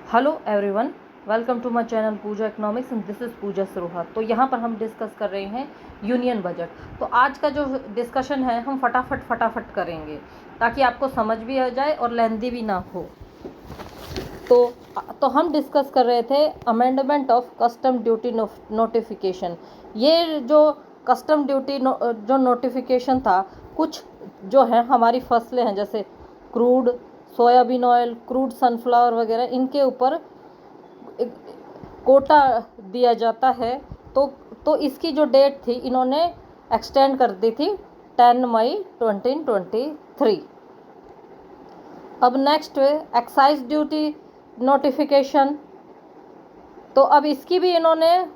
Hello everyone, welcome to my channel Pooja economics and this is Pooja Saroha. तो यहाँ पर हम डिस्कस कर रहे हैं यूनियन बजट। तो आज का जो डिस्कशन है हम फटाफट करेंगे ताकि आपको समझ भी आ जाए और लेंदी भी ना हो। तो हम डिस्कस कर रहे थे amendment of custom duty notification. ये जो कस्टम ड्यूटी जो नोटिफिकेशन था, कुछ जो है हमारी फसलें हैं जैसे crude soybean oil, crude sunflower वगैरह, इनके ऊपर कोटा दिया जाता है। तो इसकी जो डेट थी इन्होंने एक्सटेंड कर दी थी 10 मई 2023। अब नेक्स्ट एक्साइज ड्यूटी नोटिफिकेशन। तो अब इसकी भी इन्होंने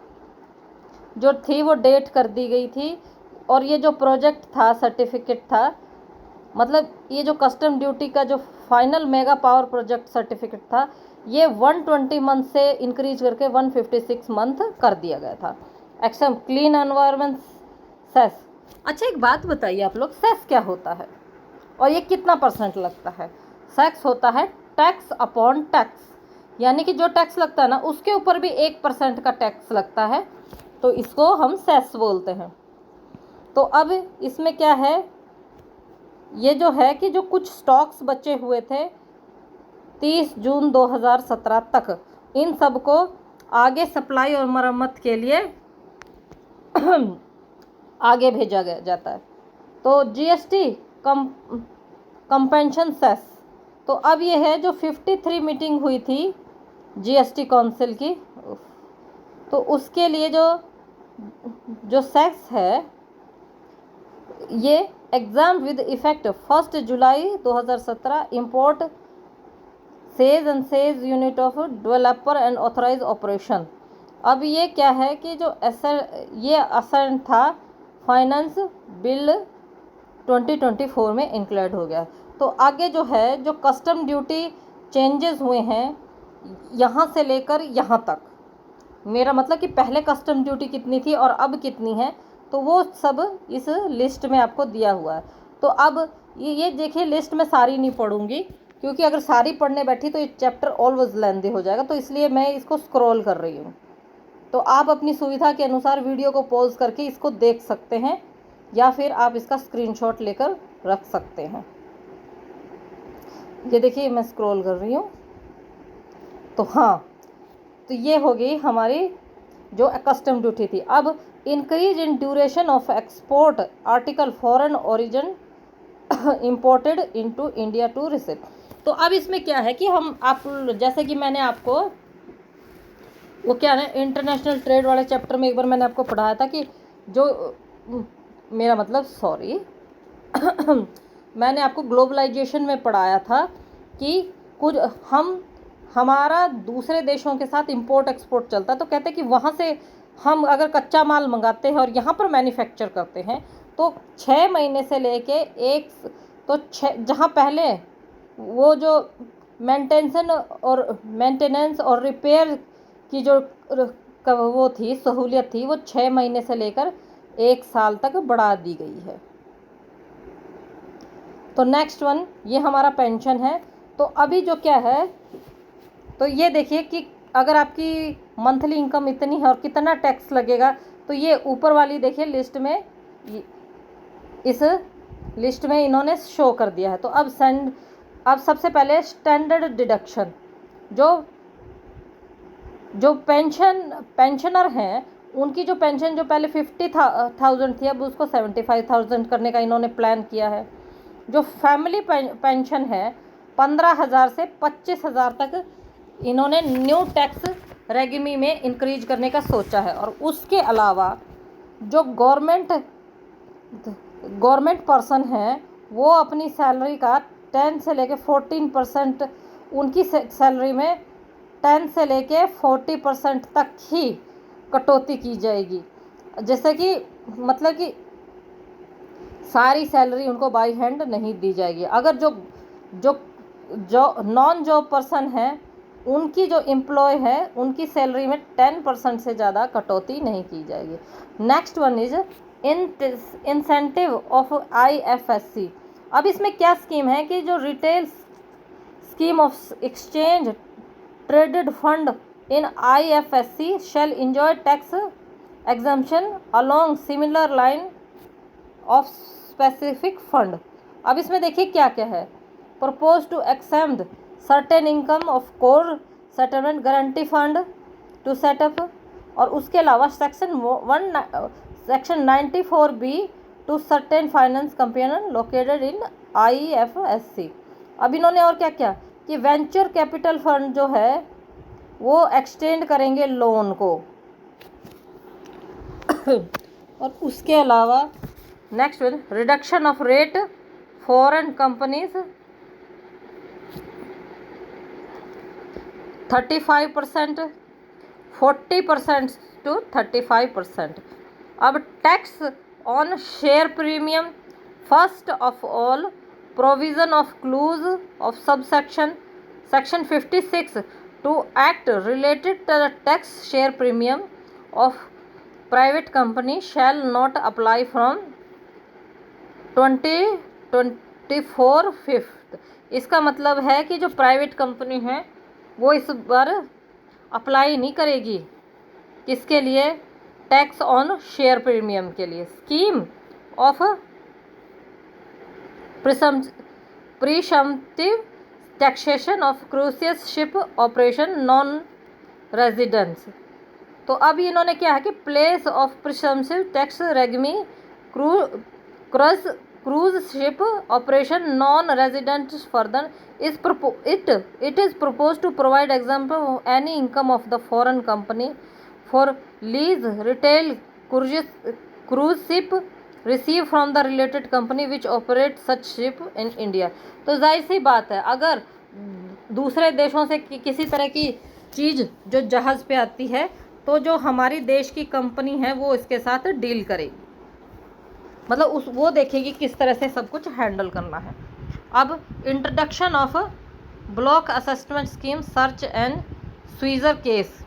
जो थी वो डेट कर दी गई थी। और ये जो प्रोजेक्ट था, सर्टिफिकेट था, मतलब ये जो कस्टम ड्यूटी का जो final mega power project certificate था, ये 120 मंथ से इंक्रीज करके 156 मंथ कर दिया गया था। एक्सम क्लीन एनवायरनमेंट सेस। अच्छा, एक बात बताइए आप लोग, सेस क्या होता है और ये कितना परसेंट लगता है? सेस होता है टैक्स अपॉन टैक्स, यानी कि जो टैक्स लगता है ना उसके ऊपर भी 1% का टैक्स लगता है, तो इसको हम सेस बोलते हैं। तो अब इसमें क्या है, ये जो है कि जो कुछ स्टॉक्स बचे हुए थे 30 जून 2017 तक, इन सब को आगे सप्लाई और मरम्मत के लिए आगे भेजा गया जाता है। तो जीएसटी कंपेंशन सेस। तो अब ये है जो 53 मीटिंग हुई थी जीएसटी काउंसिल की, तो उसके लिए जो सेस है ये exam with effect 1 July 2017 import SEZ and SEZ unit of developer and authorise operation. अब ये क्या है कि जो ये असेंट था फाइनेंस बिल 2024 में इंक्लूड हो गया। तो आगे जो है जो कस्टम ड्यूटी चेंजेस हुए हैं यहाँ से लेकर यहाँ तक, मेरा मतलब कि पहले कस्टम ड्यूटी कितनी थी और अब कितनी है, तो वो सब इस लिस्ट में आपको दिया हुआ है। तो अब ये देखिए, लिस्ट में सारी नहीं पढ़ूंगी क्योंकि अगर सारी पढ़ने बैठी तो ये चैप्टर ऑलवेज लेंदी हो जाएगा, तो इसलिए मैं इसको स्क्रॉल कर रही हूँ। तो आप अपनी सुविधा के अनुसार वीडियो को पॉज करके इसको देख सकते हैं या फिर आप इसका स्क्रीनशॉट लेकर रख सकते हैं। ये देखिए मैं स्क्रॉल कर रही हूँ। तो हाँ, तो ये हो गई हमारी जो कस्टम ड्यूटी थी। अब increase in duration of export article foreign origin imported into India to receipt. तो अब इसमें क्या है कि हम आप जैसे कि मैंने आपको वो क्या है इंटरनेशनल ट्रेड वाले चैप्टर में एक बार मैंने आपको पढ़ाया था कि जो मेरा मतलब सॉरी मैंने आपको ग्लोबलाइजेशन में पढ़ाया था कि कुछ हमारा दूसरे देशों के साथ इंपोर्ट एक्सपोर्ट चलता है। तो कहते हैं कि वहाँ से हम अगर कच्चा माल मंगाते हैं और यहाँ पर मैन्युफैक्चर करते हैं तो 6 महीने से लेके जहाँ पहले वो जो मेंटेनेंस और रिपेयर की जो वो थी सहूलियत थी, वो 6 महीने से लेकर 1 साल तक बढ़ा दी गई है। तो नेक्स्ट वन ये हमारा पेंशन है। तो अभी जो क्या है, तो ये देखिए कि अगर आपकी मंथली इनकम इतनी है और कितना टैक्स लगेगा, तो ये ऊपर वाली देखिए लिस्ट में, इस लिस्ट में इन्होंने शो कर दिया है। तो अब सबसे पहले स्टैंडर्ड डिडक्शन, जो पेंशनर हैं उनकी जो पेंशन जो पहले 50,000 थी अब उसको 75,000 करने का इन्होंने प्लान किया है। जो फैमिली पेंशन है 15,000 से 25,000 तक इन्होंने न्यू टैक्स रेगिमी में इंक्रीज करने का सोचा है। और उसके अलावा जो गवर्नमेंट पर्सन हैं वो अपनी सैलरी का 10 से लेके 14%, उनकी सैलरी में 10 से लेके 40% तक ही कटौती की जाएगी। जैसे कि मतलब कि सारी सैलरी उनको बाई हैंड नहीं दी जाएगी। अगर जो नॉन जॉब पर्सन है उनकी जो एम्प्लॉय है उनकी सैलरी में 10% से ज़्यादा कटौती नहीं की जाएगी। Next one is incentive of IFSC। अब इसमें क्या स्कीम है कि जो retail scheme of exchange traded fund in IFSC shall enjoy tax exemption along similar line of specific fund। अब इसमें देखिए क्या क्या है। Propose to exempt certain income of core settlement guarantee fund to set up, और उसके अलावा section 94B to certain finance company located in IFSC। अब इन्होंने और क्या क्या कि वेंचर कैपिटल फंड जो है वो एक्सटेंड करेंगे लोन को और उसके अलावा next reduction of rate foreign companies 35%, 40% to 35%। अब tax on share premium, first of all provision of clause of subsection section 56 two act related to the tax share premium of private company shall not apply from 2024 इसका मतलब है कि जो private company है वो इस बार apply नहीं करेगी किसके लिए, टैक्स ऑन शेयर प्रीमियम के लिए। Scheme of presumptive taxation of cruise ship operation non residents. तो अब इन्होंने क्या है कि place of presumptive tax regime cruise ship operation non resident further it is proposed to provide example of any income of the foreign company for lease retail cruise ship receive from the related company which operates such ship in India। तो जाहिर सी बात है अगर दूसरे देशों से किसी तरह की चीज़ जो जहाज़ पे आती है तो जो हमारी देश की कंपनी है वो इसके साथ डील करेगी, मतलब वो देखेगी किस तरह से सब कुछ हैंडल करना है। अब introduction of block assessment scheme search and seizure case.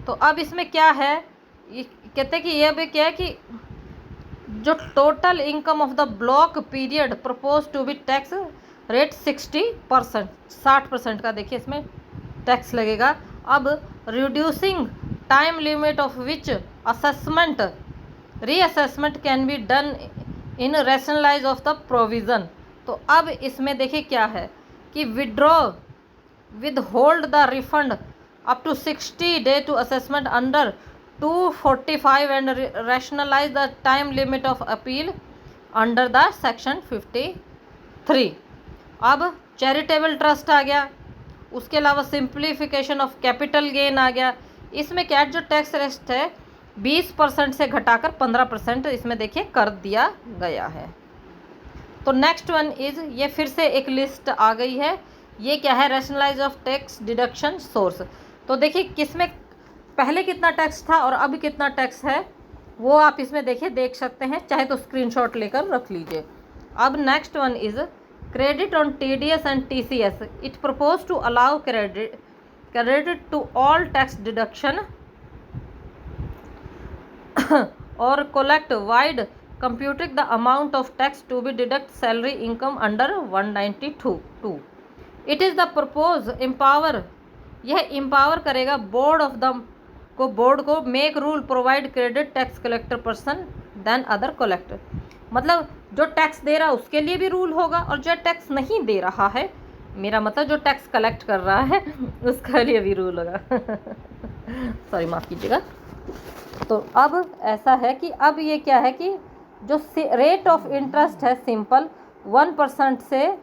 तो अब इसमें क्या है, ये कहते हैं कि ये भी क्या है कि जो total income of the block period propose to be tax rate 60%, 60% का देखिए इसमें टैक्स लगेगा। अब reducing time limit of which assessment reassessment can be done in rationalise of the provision. तो अब इसमें देखिए क्या है कि withdraw withhold the refund up to 60 day to assessment under 245 and rationalise the time limit of appeal under the section 53। अब charitable trust आ गया, उसके अलावा सिंप्लीफिकेशन ऑफ कैपिटल गेन आ गया। इसमें क्या जो टैक्स रेट है 20% से घटाकर 15% इसमें देखिए कर दिया गया है। तो नेक्स्ट वन इज, ये फिर से एक लिस्ट आ गई है, ये क्या है, rationalise of tax deduction source. तो देखिए किसमें पहले कितना टैक्स था और अब कितना टैक्स है वो आप इसमें देखिए देख सकते हैं, चाहे तो स्क्रीनशॉट लेकर रख लीजिए। अब next one is credit on TDS and TCS। It propose to allow credit to all tax deduction और collect wide computing the amount of tax to be deduct salary income under 192। It is the propose empower, यह empower करेगा board of the को board को make rule provide credit tax collector person than other collector. मतलब जो tax दे रहा है उसके लिए भी रूल होगा और जो टैक्स नहीं दे रहा है, मेरा मतलब जो टैक्स कलेक्ट कर रहा है उसके लिए भी रूल होगा सॉरी माफ़ कीजिएगा। तो अब ऐसा है कि अब ये क्या है कि जो रेट ऑफ इंटरेस्ट है सिंपल 1% से,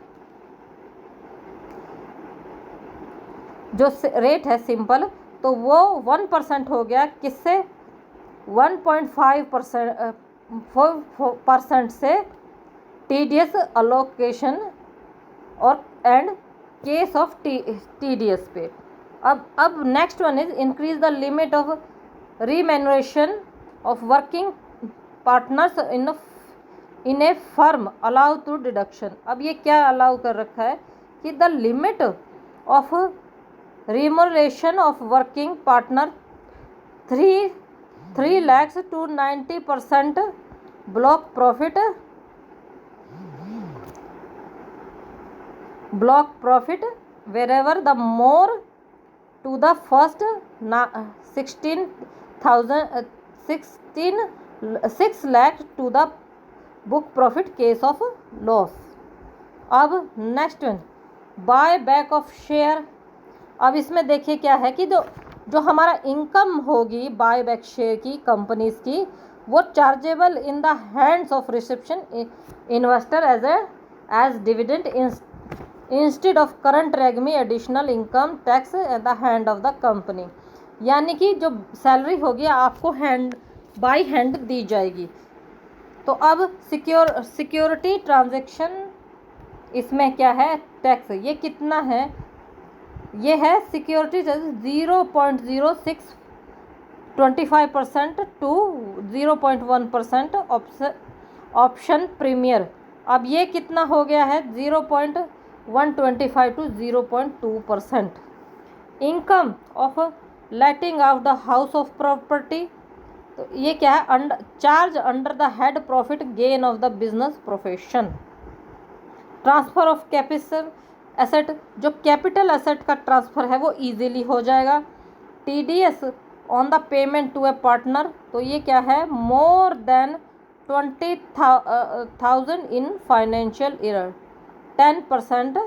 जो रेट है सिंपल तो वो 1% हो गया किससे, 1.5% से TDS अलोकेशन और एंड केस ऑफ TDS पे। अब next one is increase the limit of remuneration of working partners in a firm allow to deduction। अब ये क्या अलाउ कर रखा है कि the limit of remuneration of working partner 3 lakhs to 90% block profit wherever the more to the first 6 lakh to the book profit case of loss. अब next one, buy back of share. अब इसमें देखिए क्या है कि जो हमारा इनकम होगी बाय बैक शेयर की कंपनीज की, वो chargeable in the hands of reception investor as dividend instead of current regime additional income tax at the hand of the company. यानी कि जो सैलरी होगी आपको बाई हैंड दी जाएगी। तो अब सिक्योरिटी ट्रांजैक्शन, इसमें क्या है टैक्स, ये कितना है, ये है सिक्योरिटी 0.0625% टू 0.1% ऑप्शन प्रीमियर। अब ये कितना हो गया है 0.125 to 0.2%। Income of letting out the house of property, तो ये क्या है charge under the head profit gain of the business profession. Transfer of capital asset, जो कैपिटल एसेट का ट्रांसफ़र है वो इजीली हो जाएगा। TDS on the payment to a partner, तो ये क्या है more than 20,000 in financial year 10%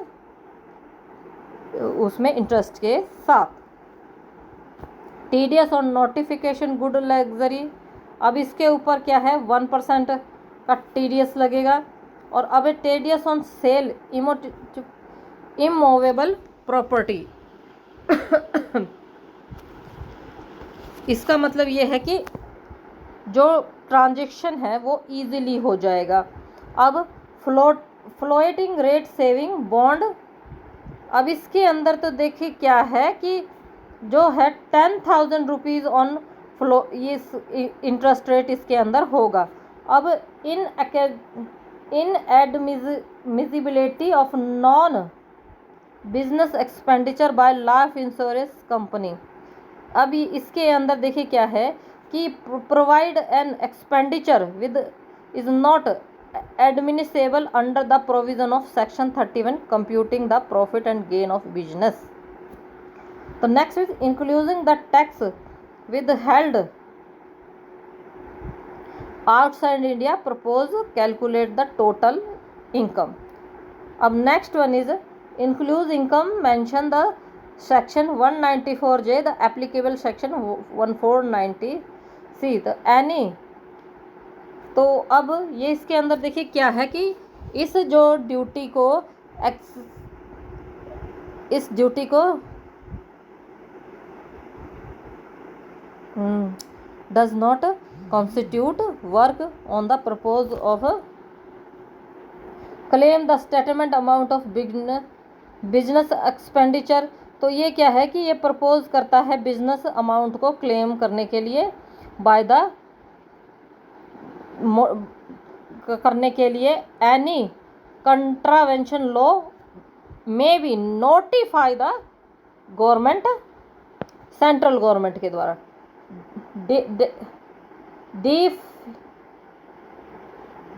उसमें इंटरेस्ट के साथ। TDS on notification good luxury, अब इसके ऊपर क्या है 1% का TDS लगेगा। और अब TDS on sale immovable property इसका मतलब ये है कि जो ट्रांजैक्शन है वो इजीली हो जाएगा। अब फ्लोटिंग रेट सेविंग बॉन्ड, अब इसके अंदर तो देखिए क्या है कि जो है 10,000 रुपीज़ ऑन ये इंटरेस्ट रेट इसके अंदर होगा। अब inadmissibility of non business expenditure by life insurance company, अब इसके अंदर देखिए क्या है कि provide an expenditure with is not admissible under the provision of section 31 computing the profit and gain of business. तो next is including the tax withheld outside India propose calculate the total income. अब next one is includes income mention the section 194J the applicable section 1490C the any। तो अब ये इसके अंदर देखिए क्या है कि इस ड्यूटी को does not constitute work on the purpose of claim the statement amount of business expenditure. तो ये क्या है कि ये प्रपोज करता है बिजनेस अमाउंट को क्लेम करने के लिए एनी कंट्रावेंशन लॉ में be notify the government central government के द्वारा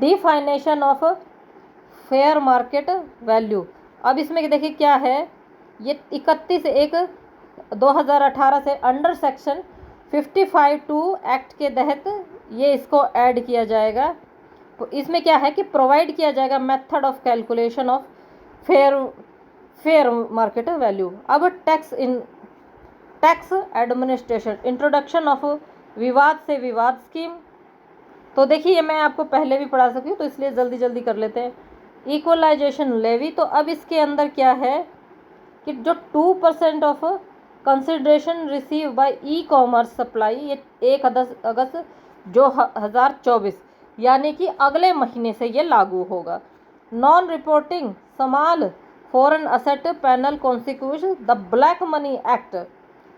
definition of fair market value. अब इसमें देखिए क्या है, ये 31/1/2018 से अंडर सेक्शन 55(2) एक्ट के तहत ये इसको ऐड किया जाएगा। तो इसमें क्या है कि प्रोवाइड किया जाएगा method of calculation of fair market value. अब टैक्स एडमिनिस्ट्रेशन, इंट्रोडक्शन ऑफ विवाद से विवाद स्कीम। तो देखिए मैं आपको पहले भी पढ़ा सकती हूँ तो इसलिए जल्दी जल्दी कर लेते हैं। इक्वलाइजेशन लेवी, तो अब इसके अंदर क्या है कि जो 2% of consideration receive by e commerce supply, ये 1 अगस्त 2024 यानी कि अगले महीने से ये लागू होगा। Non reporting small foreign asset penal consequence the black money act.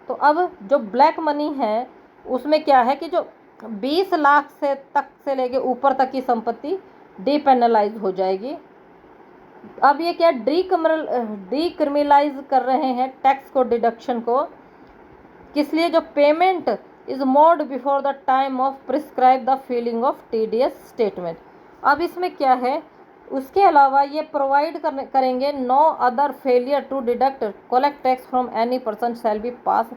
तो अब जो ब्लैक मनी है उसमें क्या है कि जो 20 लाख से लेके ऊपर तक की संपत्ति डीपेनलाइज हो जाएगी। अब ये क्या डीक्रिमिनलाइज कर रहे हैं टैक्स को, डिडक्शन को, किस लिए, जो payment is made before the time of prescribe the filing of TDS statement. अब इसमें क्या है उसके अलावा ये प्रोवाइड करेंगे no other failure to deduct collect tax from any person shall be pass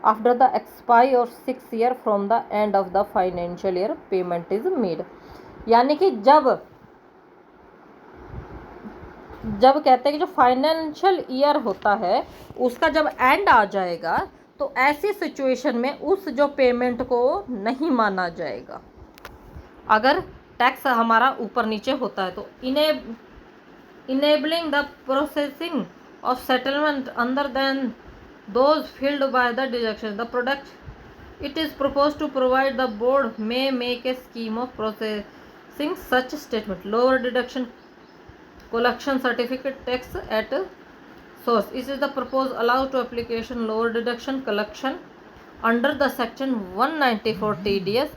after the expiry और 6 year from the end of the financial year payment is made. यानी कि जब कहते हैं कि जो फाइनेंशियल ईयर होता है उसका जब एंड आ जाएगा तो ऐसी सिचुएशन में उस जो पेमेंट को नहीं माना जाएगा अगर टैक्स हमारा ऊपर नीचे होता है। तो enabling the processing of settlement other than those filed by the deduction the product it is propose to provide the board may make a scheme of processing such statement lower deduction collection certificate tax at source. This is the proposed allow to application lower deduction collection under the section 194 TDS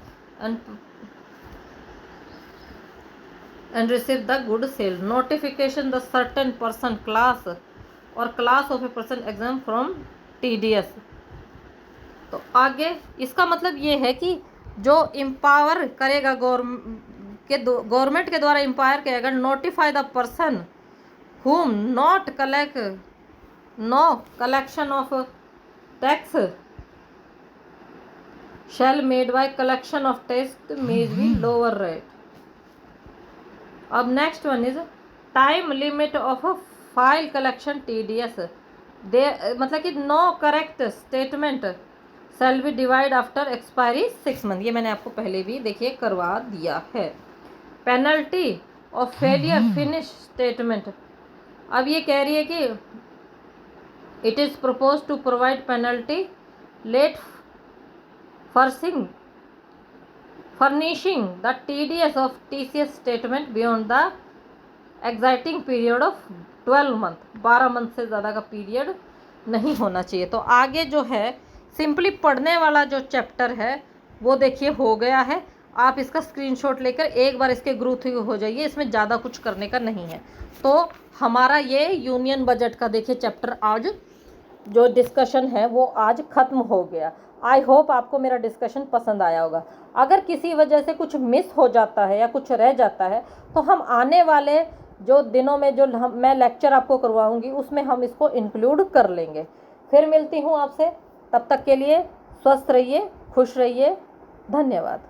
and receive the good sale notification the certain person class or class of a person exempt from TDS। तो आगे इसका मतलब ये है कि जो empower करेगा government के द्वारा एम्पायर करेगा notify the person whom not no collection of tax shall made by collection of tax may be lower rate। अब next one is time limit of file collection TDS दे मतलब कि no correct statement shall be divide after expiry 6 month. ये मैंने आपको पहले भी देखिए करवा दिया है। Penalty of failure finish statement अब ये कह रही है कि it is propose to provide penalty late furnishing the TDS of TCS statement beyond the existing period of 12 month. 12 month से ज़्यादा का पीरियड नहीं होना चाहिए। तो आगे जो है सिंपली पढ़ने वाला जो चैप्टर है वो देखिए हो गया है। आप इसका स्क्रीनशॉट लेकर एक बार इसके ग्रो थ्रू हो जाइए, इसमें ज़्यादा कुछ करने का नहीं है। तो हमारा ये यूनियन बजट का देखिए चैप्टर आज जो डिस्कशन है वो आज ख़त्म हो गया। आई होप आपको मेरा डिस्कशन पसंद आया होगा। अगर किसी वजह से कुछ मिस हो जाता है या कुछ रह जाता है तो हम आने वाले जो दिनों में जो मैं लेक्चर आपको करवाऊंगी उसमें हम इसको इंक्लूड कर लेंगे। फिर मिलती हूँ आपसे, तब तक के लिए स्वस्थ रहिए, खुश रहिए, धन्यवाद।